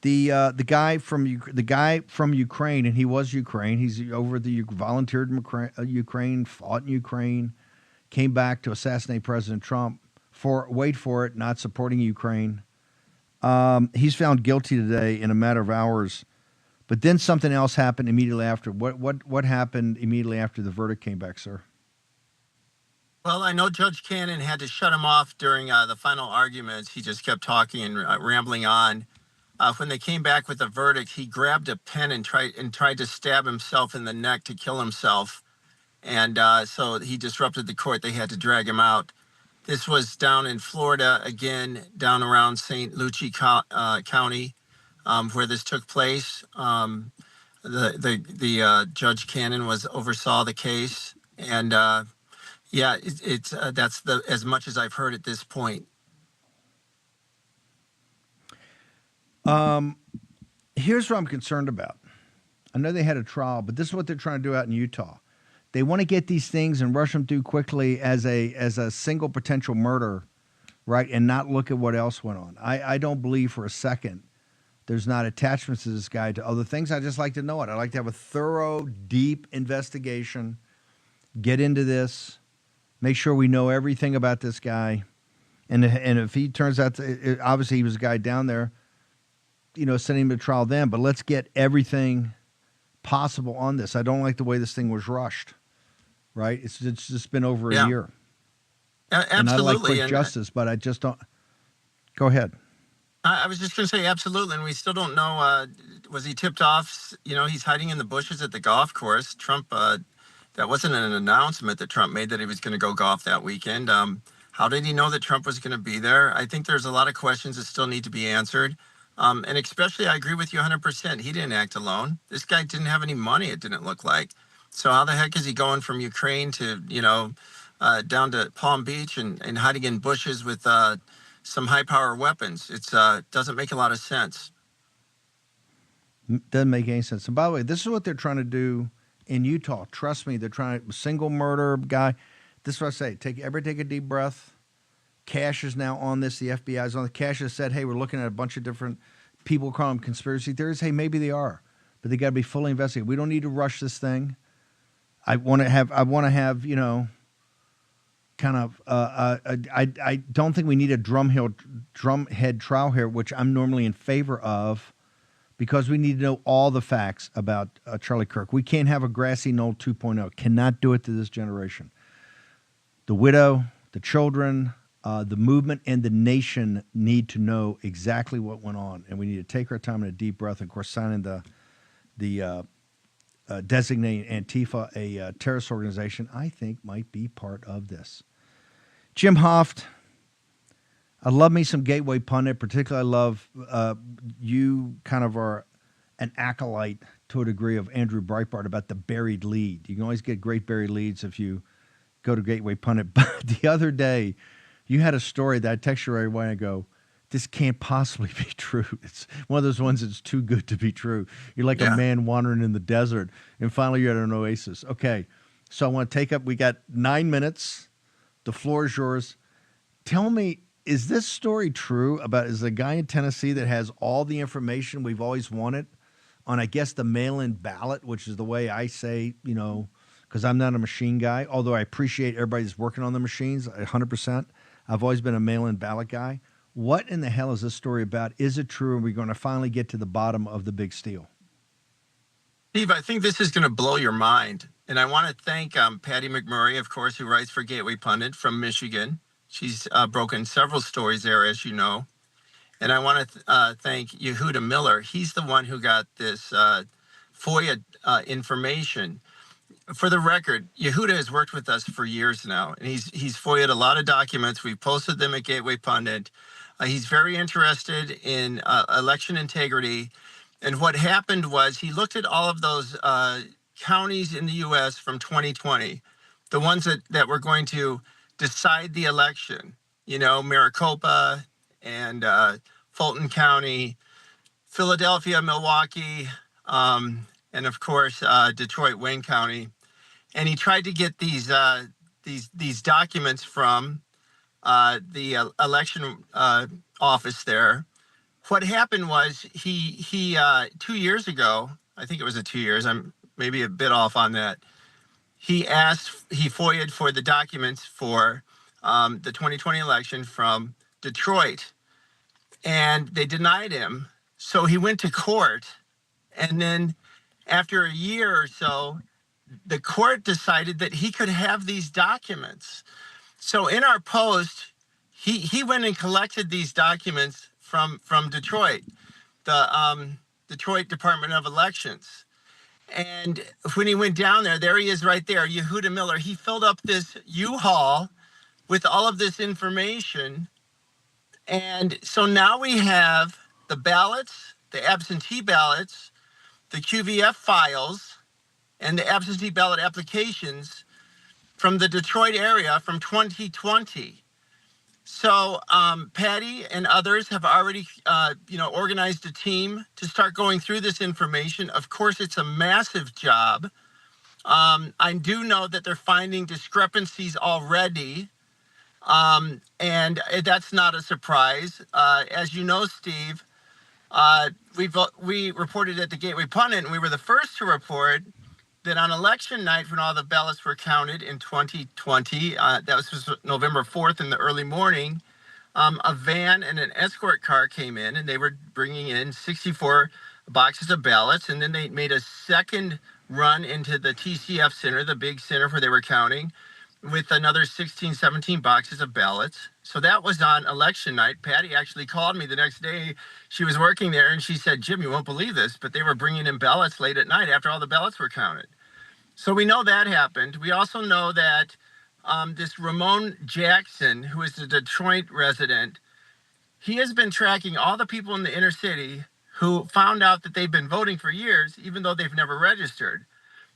The guy from Ukraine, and he was Ukraine. He's over the volunteered in Ukraine, fought in Ukraine, came back to assassinate President Trump for not supporting Ukraine. He's found guilty today in a matter of hours. But then something else happened immediately after. What happened immediately after the verdict came back, sir? Well, I know Judge Cannon had to shut him off during the final arguments. He just kept talking and rambling on. When they came back with the verdict, he grabbed a pen and tried to stab himself in the neck to kill himself. And so he disrupted the court. They had to drag him out. This was down in Florida, again, down around St. Lucie County, where this took place. The Judge Cannon oversaw the case. And that's as much as I've heard at this point. Here's what I'm concerned about. I know they had a trial, but this is what they're trying to do out in Utah. They want to get these things and rush them through quickly as a single potential murder, right, and not look at what else went on. I don't believe for a second there's not attachments to this guy to other things. I just like to know it. I like to have a thorough, deep investigation, get into this, make sure we know everything about this guy. And if he turns out to, obviously he was a guy down there, sending him to trial then, but let's get everything possible on this. I don't like the way this thing was rushed, right? It's just been over a year. Absolutely. And I like quick justice, but I just don't. Go ahead. I was just going to say absolutely, and we still don't know, was he tipped off? He's hiding in the bushes at the golf course. Trump, that wasn't an announcement that Trump made that he was going to go golf that weekend. How did he know that Trump was going to be there? I think there's a lot of questions that still need to be answered. And especially, I agree with you 100%. He didn't act alone. This guy didn't have any money, it didn't look like. So how the heck is he going from Ukraine to, down to Palm Beach and hiding in bushes with some high-power weapons? It doesn't make a lot of sense. Doesn't make any sense. And by the way, this is what they're trying to do in Utah. Trust me, they're trying to, single murder guy. This is what I say. Take a deep breath. Cash is now on this. The FBI is on the Cash has said, hey, we're looking at a bunch of different people calling them conspiracy theories. Hey, maybe they are, but they got to be fully investigated. We don't need to rush this thing. I want to have, kind of, I don't think we need a drumhead trial here, which I'm normally in favor of, because we need to know all the facts about Charlie Kirk. We can't have a grassy knoll 2.0. Cannot do it to this generation. The widow, the children, the movement, and the nation need to know exactly what went on, and we need to take our time and a deep breath. And of course, signing the designating Antifa a terrorist organization, I think might be part of this. Jim Hoft, I love me some Gateway Pundit. Particularly, I love you. Kind of are an acolyte to a degree of Andrew Breitbart about the buried lead. You can always get great buried leads if you go to Gateway Pundit. But the other day, you had a story that I texted you right away and I go, this can't possibly be true. It's one of those ones that's too good to be true. You're like a man wandering in the desert, and finally you're at an oasis. Okay, so I want to take up, we got 9 minutes. The floor is yours. Tell me, is this story true about, is a guy in Tennessee that has all the information we've always wanted on, I guess, the mail-in ballot, which is the way I say, because I'm not a machine guy, although I appreciate everybody that's working on the machines 100%. I've always been a mail-in ballot guy. What in the hell is this story about? Is it true? Are we going to finally get to the bottom of the big steal? Steve, I think this is going to blow your mind. And I want to thank Patty McMurray, of course, who writes for Gateway Pundit from Michigan. She's broken several stories there, as you know. And I want to thank Yehuda Miller. He's the one who got this FOIA information. For the record, Yehuda has worked with us for years now, and he's FOIA'd a lot of documents. We've posted them at Gateway Pundit. He's very interested in election integrity. And what happened was he looked at all of those counties in the U.S. from 2020, the ones that were going to decide the election, Maricopa and Fulton County, Philadelphia, Milwaukee, and of course, Detroit, Wayne County. And he tried to get these documents from the election office there, what happened was he 2 years ago, I think it was 2 years. I'm maybe a bit off on that. He FOIA'd for the documents for the 2020 election from Detroit, and they denied him. So he went to court, and then after a year or so, the court decided that he could have these documents. So in our post, he went and collected these documents from Detroit, the Detroit Department of Elections. And when he went down there he is right there, Yehuda Miller. He filled up this U-Haul with all of this information. And so now we have the ballots, the absentee ballots, the QVF files, and the absentee ballot applications from the Detroit area from 2020. So Patty and others have already, organized a team to start going through this information. Of course, it's a massive job. I do know that they're finding discrepancies already, and that's not a surprise. As you know, Steve, we reported at the Gateway Pundit, and we were the first to report that on election night, when all the ballots were counted in 2020, that was November 4th in the early morning, a van and an escort car came in, and they were bringing in 64 boxes of ballots. And then they made a second run into the TCF center, the big center where they were counting, with another 16, 17 boxes of ballots. So that was on election night. Patty actually called me the next day. She was working there, and she said, "Jim, you won't believe this, but they were bringing in ballots late at night after all the ballots were counted." So we know that happened. We also know that this Ramon Jackson, who is a Detroit resident, he has been tracking all the people in the inner city who found out that they've been voting for years, even though they've never registered.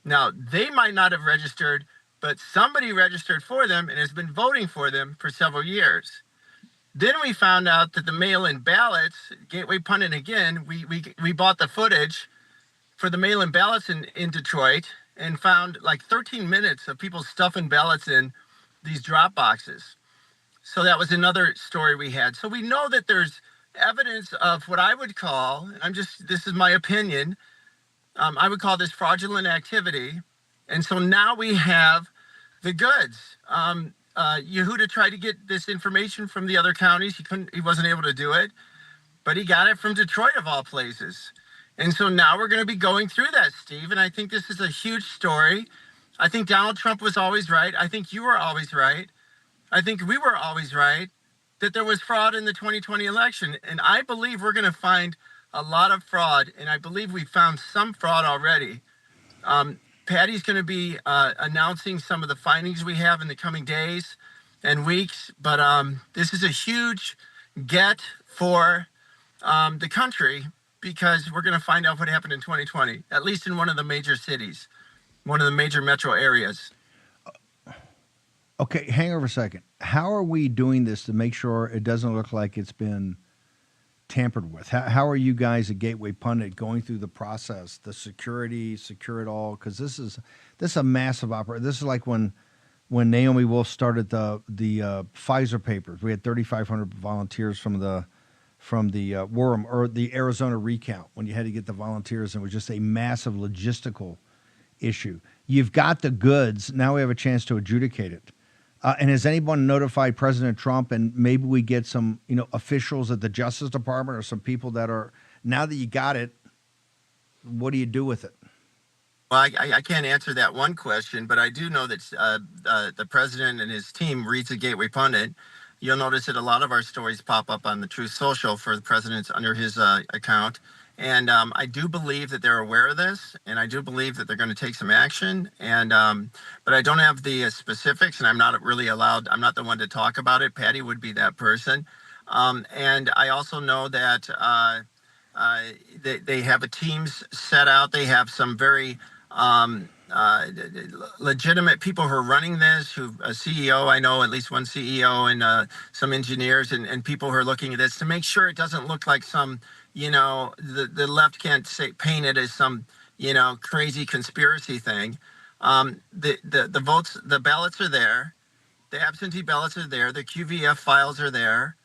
Now, they might not have registered, but somebody registered for them and has been voting for them for several years. Then we found out that the mail-in ballots, Gateway Pundit again, we bought the footage for the mail-in ballots in Detroit, and found like 13 minutes of people stuffing ballots in these drop boxes. So that was another story we had. So we know that there's evidence of what I would call, and this is my opinion, I would call this fraudulent activity. And so now we have the goods. Yehuda tried to get this information from the other counties. He wasn't able to do it, but he got it from Detroit of all places. And so now we're going to be going through that, Steve. And I think this is a huge story. I think Donald Trump was always right. I think you were always right. I think we were always right that there was fraud in the 2020 election. And I believe we're going to find a lot of fraud. And I believe we found some fraud already. Patty's going to be announcing some of the findings we have in the coming days and weeks. But this is a huge get for the country, because we're going to find out what happened in 2020, at least in one of the major cities, one of the major metro areas. Okay, hang over a second. How are we doing this to make sure it doesn't look like it's been tampered with? How are you guys at Gateway Pundit going through the process, the security, secure it all? Because this is a massive operation. This is like when Naomi Wolf started the Pfizer papers. We had 3,500 volunteers from the Warren or the Arizona recount, when you had to get the volunteers, and it was just a massive logistical issue. You've got the goods. Now we have a chance to adjudicate it. And has anyone notified President Trump? And maybe we get some, officials at the Justice Department or some people that are, now that you got it, what do you do with it? Well, I can't answer that one question, but I do know that the president and his team reads the Gateway Pundit. You'll notice that a lot of our stories pop up on the Truth Social for the president's under his account. And I do believe that they're aware of this, and I do believe that they're going to take some action. And but I don't have the specifics, and I'm not really allowed. I'm not the one to talk about it. Patty would be that person. And I also know that they have a teams set out. They have some very legitimate people who are running this, a CEO, I know at least one CEO, and some engineers and people who are looking at this to make sure it doesn't look like some, the left can't paint it as some, crazy conspiracy thing. The votes, the ballots are there. The absentee ballots are there. The QVF files are there.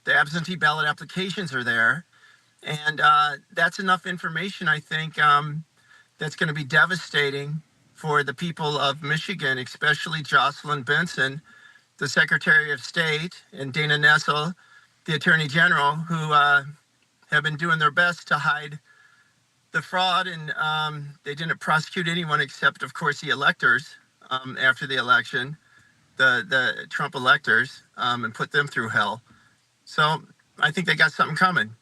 The absentee ballot applications are there. And that's enough information, I think, that's going to be devastating for the people of Michigan, especially Jocelyn Benson, the Secretary of State, and Dana Nessel, the Attorney General, who have been doing their best to hide the fraud. And they didn't prosecute anyone except, of course, the electors after the election, the Trump electors, and put them through hell. So I think they got something coming.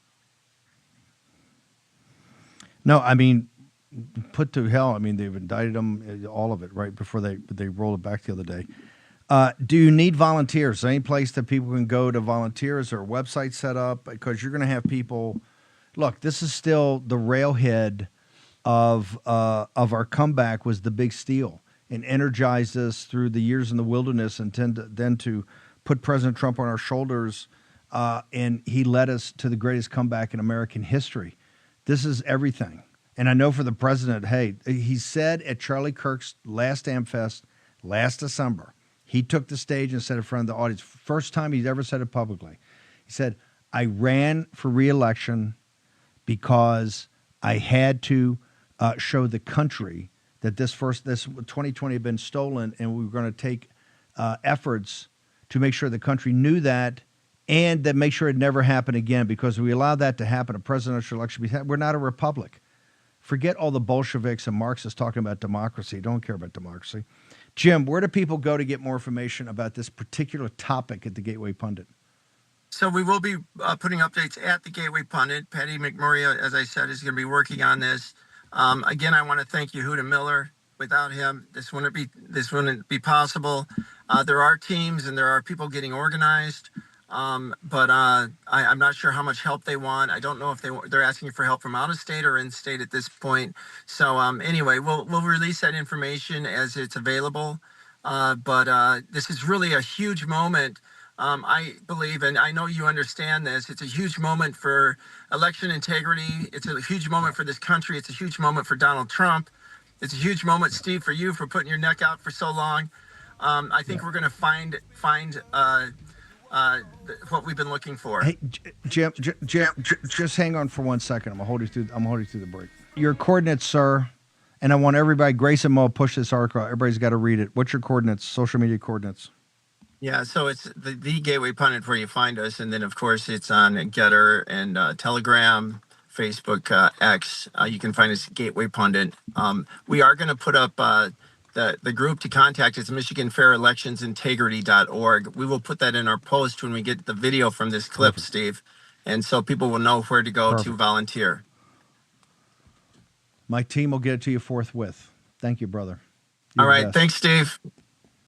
No, I mean, put to hell. I mean, they've indicted them, all of it, right before they rolled it back the other day. Do you need volunteers? Is there any place that people can go to volunteer? Is there a website set up? Because you're going to have people. Look, this is still the railhead of our comeback was the big steal and energized us through the years in the wilderness and then to put President Trump on our shoulders, and he led us to the greatest comeback in American history. This is everything. And I know for the president, hey, he said at Charlie Kirk's last AmFest last December, he took the stage and said in front of the audience, first time he's ever said it publicly. He said, I ran for re-election because I had to show the country that this 2020 had been stolen, and we were going to take efforts to make sure the country knew that and that make sure it never happened again, because if we allow that to happen, a presidential election, we're not a republic. Forget all the Bolsheviks and Marxists talking about democracy. Don't care about democracy. Jim, where do people go to get more information about this particular topic at the Gateway Pundit? So we will be putting updates at the Gateway Pundit. Patty McMurray, as I said, is going to be working on this. Again, I want to thank Yehuda Miller. Without him, this wouldn't be possible. There are teams and there are people getting organized, but I'm not sure how much help they want. I don't know if they're asking for help from out of state or in state at this point. So anyway, we'll release that information as it's available. But this is really a huge moment. I believe, and I know you understand this, it's a huge moment for election integrity. It's a huge moment for this country. It's a huge moment for Donald Trump. It's a huge moment, Steve, for you for putting your neck out for so long. I think we're going to find what we've been looking for. Hey, Jim, just hang on for 1 second. I'm gonna hold you through the break. Your coordinates, sir, and I want everybody. Grace and Mo, push this article. Everybody's got to read it. What's your coordinates? Social media coordinates. Yeah, so it's the Gateway Pundit where you find us, and then of course it's on Getter and Telegram, Facebook, X. You can find us at Gateway Pundit. We are going to put up the group to contact. It's MichiganFairElectionsIntegrity.org. We will put that in our post when we get the video from this clip, Perfect. Steve, and so people will know where to go Perfect. To volunteer. My team will get it to you forthwith. Thank you, brother. All right, thanks, Steve.